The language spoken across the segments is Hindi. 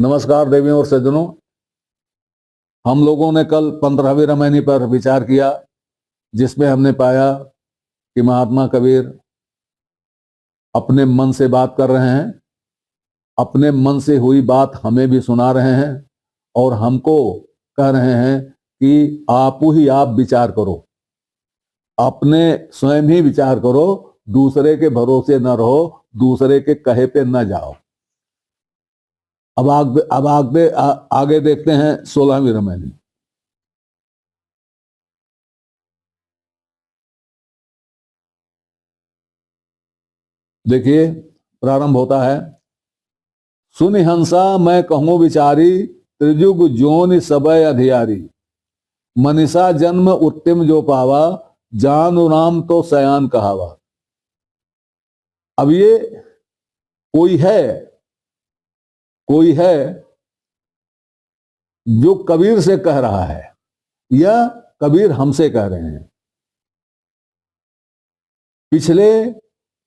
नमस्कार देवियों और सज्जनों, हम लोगों ने कल 15वीं रामायणी पर विचार किया, जिसमें हमने पाया कि महात्मा कबीर अपने मन से बात कर रहे हैं, अपने मन से हुई बात हमें भी सुना रहे हैं और हमको कह रहे हैं कि आप विचार करो, अपने स्वयं ही विचार करो, दूसरे के भरोसे न रहो, दूसरे के कहे पे न जाओ। अब आगे देखते हैं 16वीं रामायणी। देखिए, प्रारंभ होता है, सुनि हंसा मैं कहूं विचारी, त्रिजुग जोनि सबय अधियारी, मनीषा जन्म उत्तम जो पावा, जानु नाम तो सयान कहावा। अब ये कोई है जो कबीर से कह रहा है या कबीर हमसे कह रहे हैं।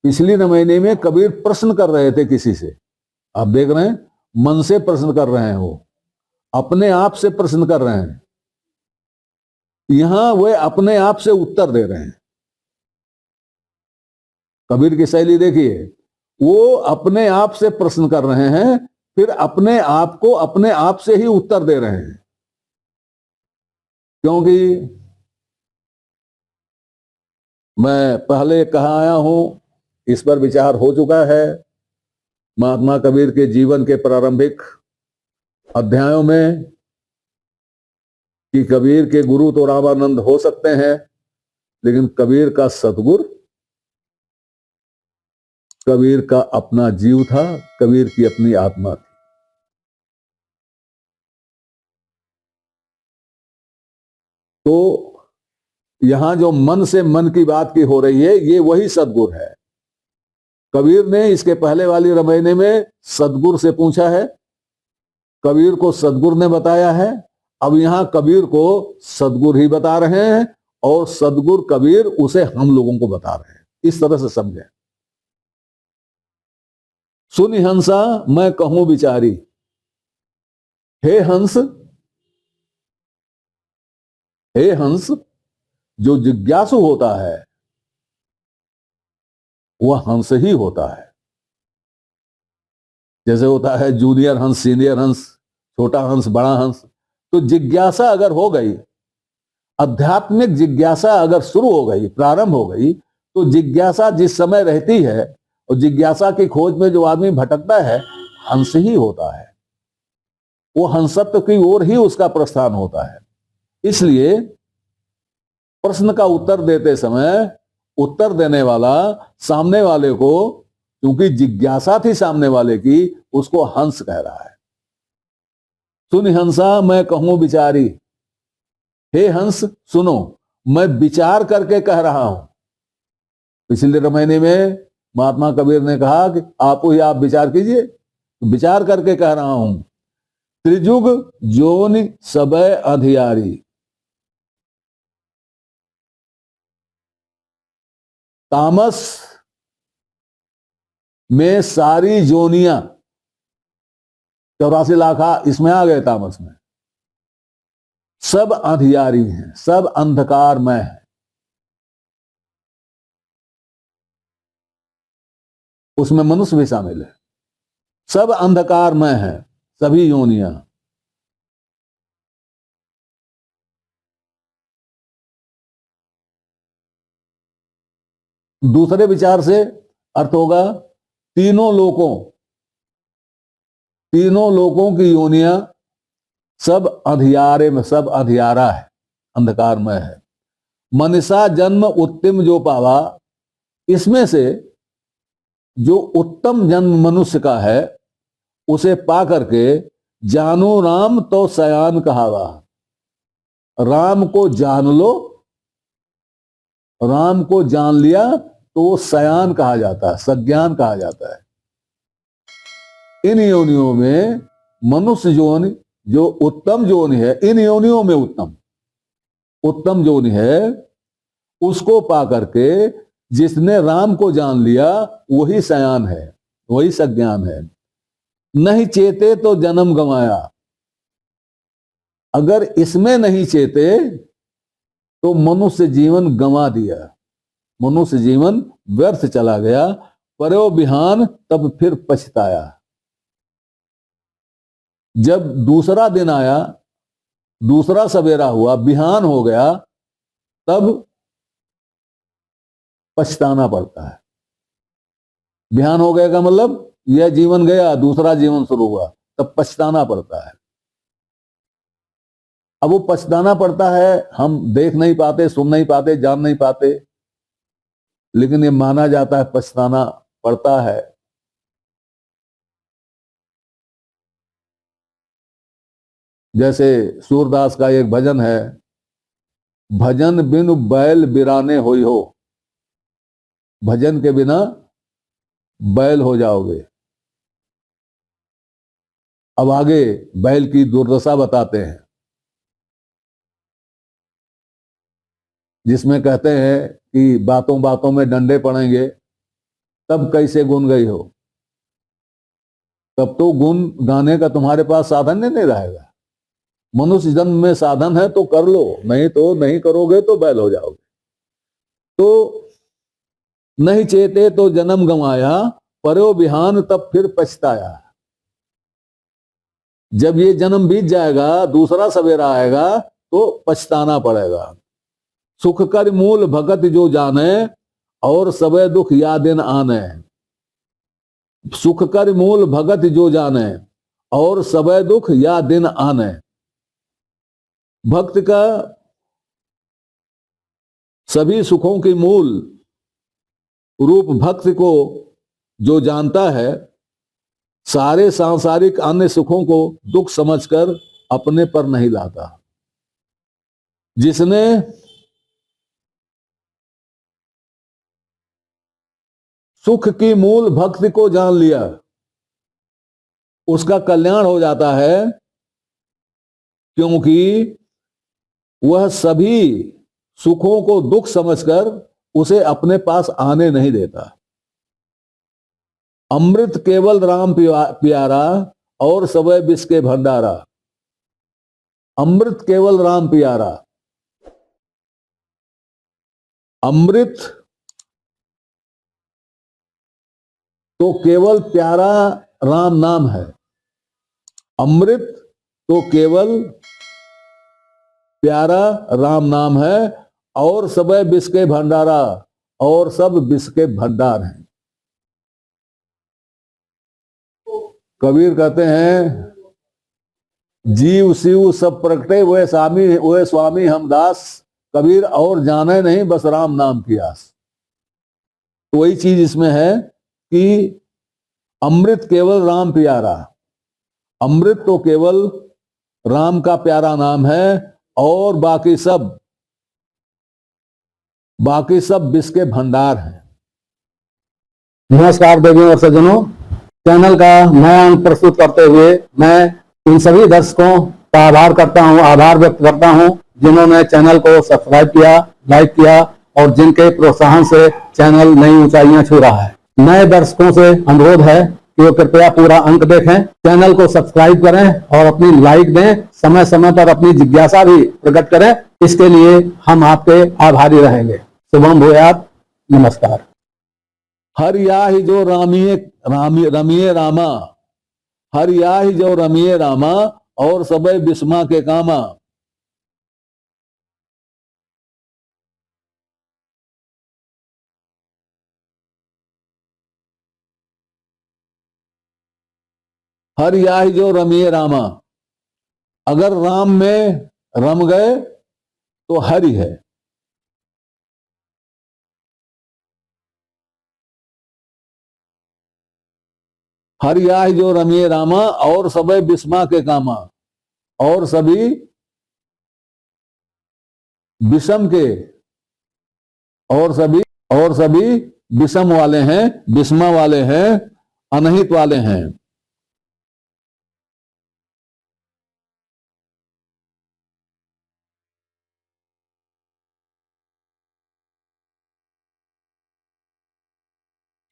पिछली रामायणी में कबीर प्रश्न कर रहे थे किसी से, आप देख रहे हैं, मन से प्रश्न कर रहे हैं, वो अपने आप से प्रश्न कर रहे हैं। यहां वे अपने आप से उत्तर दे रहे हैं। कबीर की शैली देखिए, वो अपने आप से प्रश्न कर रहे हैं, फिर अपने आप को अपने आप से ही उत्तर दे रहे हैं। क्योंकि मैं पहले कहा आया हूं, इस पर विचार हो चुका है महात्मा कबीर के जीवन के प्रारंभिक अध्यायों में कि कबीर के गुरु तो रामानंद हो सकते हैं, लेकिन कबीर का सतगुरु कबीर का अपना जीव था, कबीर की अपनी आत्मा थी। तो यहां जो मन से मन की बात की हो रही है, ये वही सतगुरु है। कबीर ने इसके पहले वाली रामायणी में सतगुरु से पूछा है, कबीर को सतगुरु ने बताया है। अब यहां कबीर को सतगुरु ही बता रहे हैं और सतगुरु कबीर उसे हम लोगों को बता रहे हैं। इस तरह से समझें। सुनि हंसा मैं कहूं विचारी, हे हंस, हे हंस, जो जिज्ञासु होता है वह हंस ही होता है। जैसे होता है जूनियर हंस, सीनियर हंस, छोटा हंस, बड़ा हंस। तो जिज्ञासा अगर हो गई, आध्यात्मिक जिज्ञासा अगर शुरू हो गई, प्रारंभ हो गई, तो जिज्ञासा जिस समय रहती है और जिज्ञासा की खोज में जो आदमी भटकता है, हंस ही होता है। वो हंसत्व की ओर ही उसका प्रस्थान होता है। इसलिए प्रश्न का उत्तर देते समय उत्तर देने वाला सामने वाले को, क्योंकि जिज्ञासा थी सामने वाले की, उसको हंस कह रहा है। सुनि हंसा मैं कहूं विचारी, हे हंस सुनो, मैं विचार करके कह रहा हूं। पिछले रामायणी में महात्मा कबीर ने कहा कि आप विचार कीजिए, विचार करके कह रहा हूं। त्रिजुग जोनि सबय अधियारी, तामस में सारी जोनियां, 84 लाख इसमें आ गए तामस में, सब अंधियारी हैं, सब अंधकारमय है। उसमें मनुष्य भी शामिल है। सब अंधकारमय है, सभी योनियां। दूसरे विचार से अर्थ होगा, तीनों लोकों की योनियां सब अंधियारे में, सब अंधियारा है, अंधकारमय है। मनीषा जन्म उत्तम जो पावा, इसमें से जो उत्तम जन्म मनुष्य का है उसे पा करके जानो राम तो सयान कहावा। राम को जान लो, राम को जान लिया तो वो सयान कहा जाता है, सज्ञान कहा जाता है। इन योनियों में मनुष्य जोनि जो उत्तम जोनि है, इन योनियों में उत्तम जोनि है, उसको पा करके जिसने राम को जान लिया वही सयान है, वही सज्ञान है। नहीं चेते तो जन्म गंवाया। अगर इसमें नहीं चेते तो मनुष्य जीवन गंवा दिया, मनुष्य जीवन व्यर्थ चला गया। पर्यो बिहान तब फिर पछताया। जब दूसरा दिन आया, दूसरा सवेरा हुआ, बिहान हो गया, तब पछताना पड़ता है। बिहान हो गया का मतलब यह जीवन गया, दूसरा जीवन शुरू हुआ, तब पछताना पड़ता है। अब वो पछताना पड़ता है, हम देख नहीं पाते, सुन नहीं पाते, जान नहीं पाते, लेकिन ये माना जाता है पछताना पड़ता है। जैसे सूरदास का एक भजन है, भजन बिन बैल बिराने होई हो। भजन के बिना बैल हो जाओगे। अब आगे बैल की दुर्दशा बताते हैं, जिसमें कहते हैं कि बातों बातों में डंडे पड़ेंगे, तब कैसे गुन गई हो। तब तो गुन गाने का तुम्हारे पास साधन नहीं रहेगा। मनुष्य जन्म में साधन है तो कर लो, नहीं तो नहीं करोगे तो बैल हो जाओगे। तो नहीं चेते तो जन्म गंवाया, पर्यो बिहान तब फिर पछताया। जब ये जन्म बीत जाएगा, दूसरा सवेरा आएगा, तो पछताना पड़ेगा। सुख कर मूल भगत जो जाने, और सबे दुख या दिन आने। सुख कर मूल भगत जो जाने, और सबे दुख या दिन आने। भक्त का सभी सुखों की मूल रूप भक्त को जो जानता है, सारे सांसारिक अन्य सुखों को दुख समझकर अपने पर नहीं लाता। जिसने सुख की मूल भक्ति को जान लिया, उसका कल्याण हो जाता है, क्योंकि वह सभी सुखों को दुख समझकर उसे अपने पास आने नहीं देता। अमृत केवल राम प्यारा, और सबे विष के भंडारा। अमृत केवल राम प्यारा। अमृत तो केवल प्यारा राम नाम है। अमृत तो केवल प्यारा राम नाम है, और सबे विष के भंडारा, और सब विष के भंडार हैं। कबीर कहते हैं, जीव शिव सब प्रगटे वे स्वामी हम दास। कबीर और जाने नहीं बस राम नाम की आस। तो वही चीज इसमें है कि अमृत केवल राम प्यारा। अमृत तो केवल राम का प्यारा नाम है, और बाकी सब विष के भंडार हैं। नमस्कार देवियों और सज्जनों, चैनल का नया अंक प्रस्तुत करते हुए मैं इन सभी दर्शकों का आभार व्यक्त करता हूं, जिन्होंने चैनल को सब्सक्राइब किया, लाइक किया, और जिनके प्रोत्साहन से चैनल नई ऊंचाइयां छू रहा है। नए दर्शकों से अनुरोध है कि वो कृपया पूरा अंक देखें, चैनल को सब्सक्राइब करें और अपनी लाइक दें। समय समय पर अपनी जिज्ञासा भी प्रकट करें, इसके लिए हम आपके आभारी रहेंगे। शुभम भूयात। नमस्कार। हर याहि जो रमिए रामा। हर याहि जो रमिए रामा, और सबे बिस्मा के कामा। हर याहि जो रमिए रामा। अगर राम में रम गए तो हरि है। हर याहि जो रमिए रामा, और सबे बिस्मा के कामा। और सभी विषम के, और सभी विषम वाले हैं, बिस्मा वाले हैं, अनहित वाले हैं।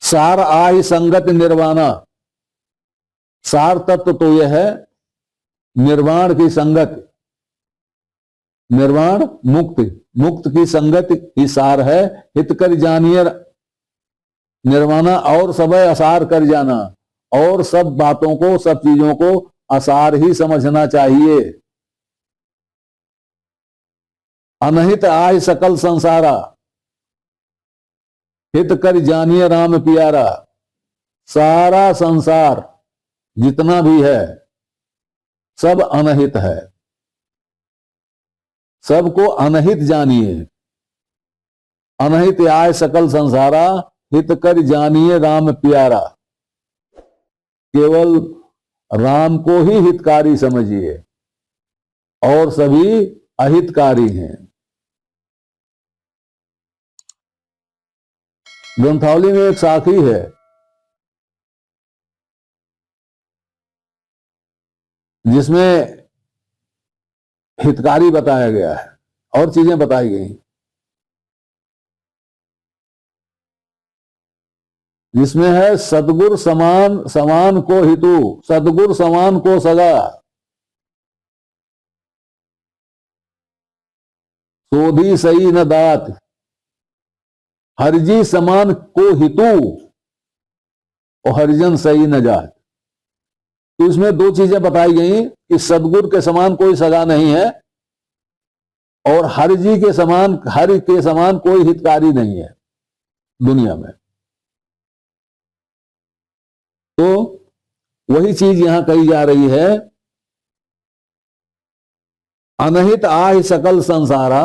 सार आहि संगत निर्वाणा। सार तत्व तो यह है निर्वाण की संगति, निर्वाण मुक्ति, मुक्त की संगति ही सार है। हित कर जानिए निर्वाणा और सब असार कर जाना, और सब बातों को, सब चीजों को असार ही समझना चाहिए। अनहित आय सकल संसारा, हित कर जानिए राम प्यारा। सारा संसार जितना भी है सब अनहित है, सबको अनहित जानिए। अनहित आय सकल संसारा, हित कर जानिए राम प्यारा। केवल राम को ही हितकारी समझिए और सभी अहितकारी हैं। ग्रंथावली में एक साखी है जिसमें हितकारी बताया गया है और चीजें बताई गई, जिसमें है सदगुर समान समान को हितु, सदगुर समान को सगा, सोधी सही न दात, हरिजी समान को हितु और हरिजन सही न जात। तो इसमें दो चीजें बताई गई कि सदगुरु के समान कोई सगा नहीं है और हरि के समान कोई हितकारी नहीं है दुनिया में। तो वही चीज यहां कही जा रही है, अनहित आह सकल संसारा,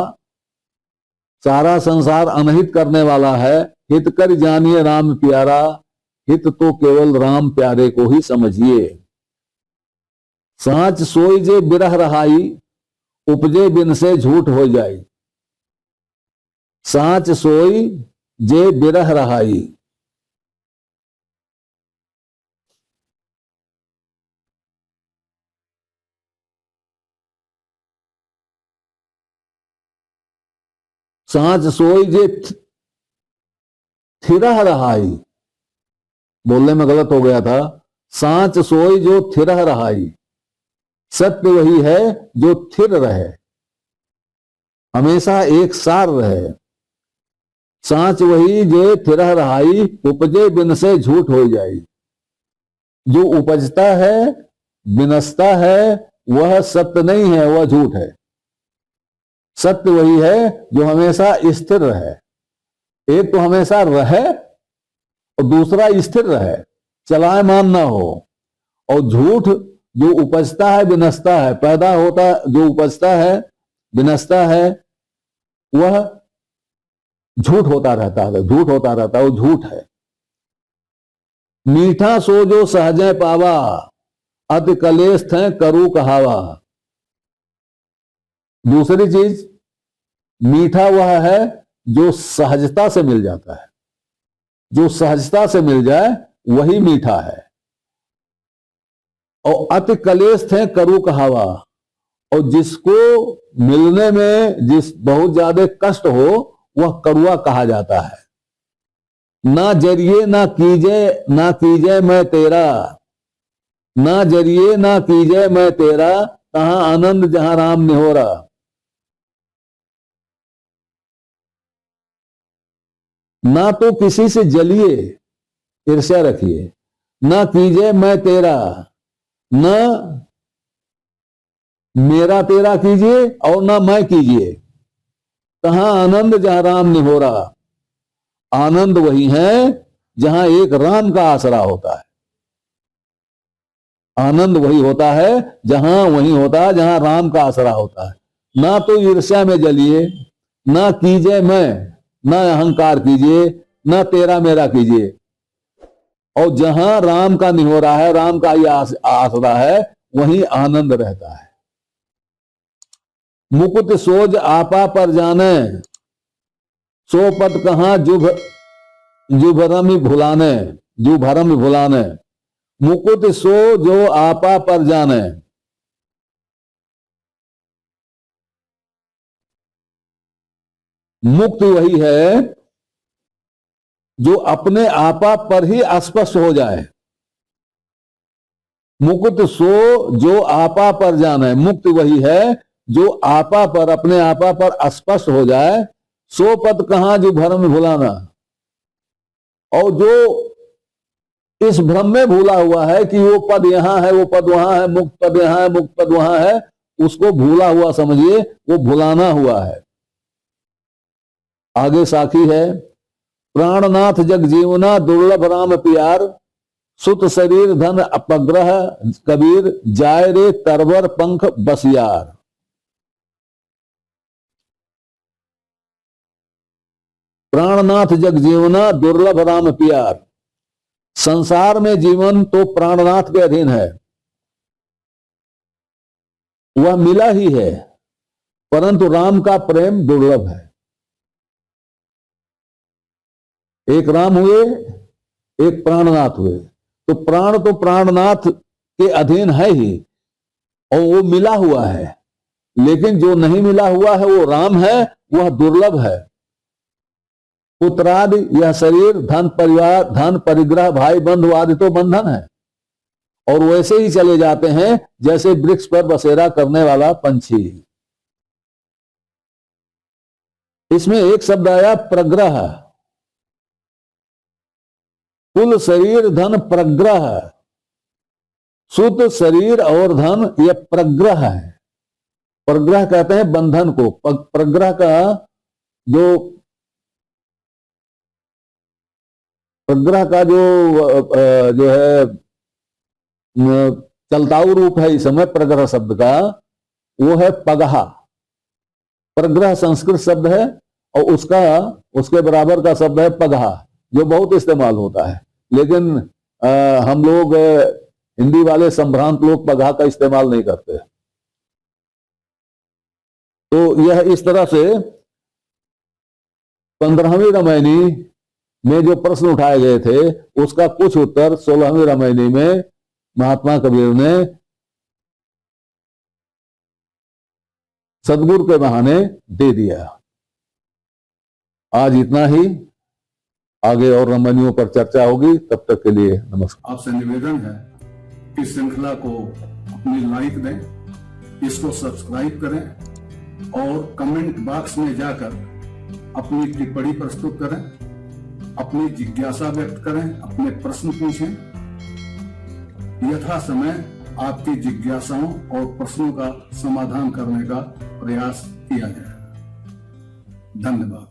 सारा संसार अनहित करने वाला है। हित कर जानिए राम प्यारा, हित तो केवल राम प्यारे को ही समझिए। साँच सोई जे बिरह रहाई, उपजे बिन से झूठ हो जाई। साँच सोई जे बिरह रहाई, साँच सोई जे थिरह रहाई, बोलने में गलत हो गया था। साँच सोई जो थिरह रहाई, सत्य वही है जो थिर रहे, हमेशा एक सार रहे। साँच वही जो थिरह रहाई, उपजे बिन से झूठ हो जाई। जो उपजता है, बिनसता है, वह सत्य नहीं है, वह झूठ है। सत्य वही है जो हमेशा स्थिर रहे। एक तो हमेशा रहे और दूसरा स्थिर रहे, चलायमान ना हो। और झूठ जो उपजता है, बिनसता है, पैदा होता है, जो उपजता है, बिनसता है, वह झूठ होता रहता है, झूठ होता रहता है, वो झूठ है। मीठा सो जो सहजय पावा, अति कलेश थे करू कहावा। दूसरी चीज, मीठा वह है जो सहजता से मिल जाता है। जो सहजता से मिल जाए वही मीठा है। और अति कलेश थे करू कहावा, और जिसको मिलने में जिस बहुत ज्यादा कष्ट हो वह कड़वा कहा जाता है। ना जरिए ना कीजे मैं तेरा, ना जरिए ना कीजे मैं तेरा, तहां आनंद जहां राम निहोरा। ना तो किसी से जलिए, ईर्ष्या रखिए, ना कीजे मैं तेरा, ना मेरा तेरा कीजिए और ना मैं कीजिए। कहां आनंद जहां राम निहोरा। आनंद वही है जहां एक राम का आसरा होता है। आनंद वही होता है वही होता है जहां राम का आसरा होता है। ना तो ईर्ष्या में जलिए, ना कीजिए मैं, ना अहंकार कीजिए, ना तेरा मेरा कीजिए। और जहां राम का निहोरा है, राम का ये आसरा है, वहीं आनंद रहता है। मुकुट सोज आपा पर जाने, सो पद कहां जुभरम भुलाने, जुभरम भुलाने। मुकुट सो जो आपा पर जाने। मुक्ति वही है जो अपने आपा पर ही स्पष्ट हो जाए। मुकुट सो जो आपा पर जाने, मुक्त वही है जो आपा पर, अपने आपा पर स्पष्ट हो जाए। सो पद कहां जो भ्रम भुलाना, और जो इस भ्रम में भूला हुआ है कि वो पद यहां है, वो पद वहां है, मुक्त पद यहां है, मुक्त पद वहां है, उसको भूला हुआ समझिए, वो भुलाना हुआ है। आगे साखी है, प्राणनाथ जग जीवना दुर्लभ राम प्यार, सुत शरीर धन अपग्रह कबीर, जाय रे तरवर पंख बसियार। प्राणनाथ जग जीवना दुर्लभ राम प्यार, संसार में जीवन तो प्राणनाथ के अधीन है, वह मिला ही है, परंतु राम का प्रेम दुर्लभ है। एक राम हुए, एक प्राणनाथ हुए, तो प्राणनाथ के अधीन है ही, और वो मिला हुआ है। लेकिन जो नहीं मिला हुआ है वो राम है, वह दुर्लभ है। पुत्रादि यह शरीर, धन परिवार, धन परिग्रह, भाई बंधु आदि तो बंधन है, और वैसे ही चले जाते हैं जैसे वृक्ष पर बसेरा करने वाला पंछी। इसमें एक शब्द आया प्रग्रह, कुल शरीर धन प्रग्रह, शुद्ध शरीर और धन यह प्रग्रह है। प्रग्रह कहते हैं बंधन को। प्रग्रह का जो जो है चलताऊ रूप है इस समय प्रग्रह शब्द का, वो है पगहा। प्रग्रह संस्कृत शब्द है, और उसके बराबर का शब्द है पगहा, जो बहुत इस्तेमाल होता है। लेकिन हम लोग हिंदी वाले संभ्रांत लोग पगहा का इस्तेमाल नहीं करते। तो यह इस तरह से 15वीं रामायणी में जो प्रश्न उठाए गए थे उसका कुछ उत्तर 16वीं रामायणी में महात्मा कबीर ने सदगुरु के बहाने दे दिया। आज इतना ही, आगे और रामायणियों पर चर्चा होगी। तब तक के लिए नमस्कार। आपसे निवेदन है कि श्रृंखला को अपनी लाइक दें, इसको सब्सक्राइब करें और कमेंट बॉक्स में जाकर अपनी टिप्पणी प्रस्तुत करें, अपनी जिज्ञासा व्यक्त करें, अपने प्रश्न पूछें। यथा समय आपकी जिज्ञासाओं और प्रश्नों का समाधान करने का प्रयास किया जाएगा। धन्यवाद।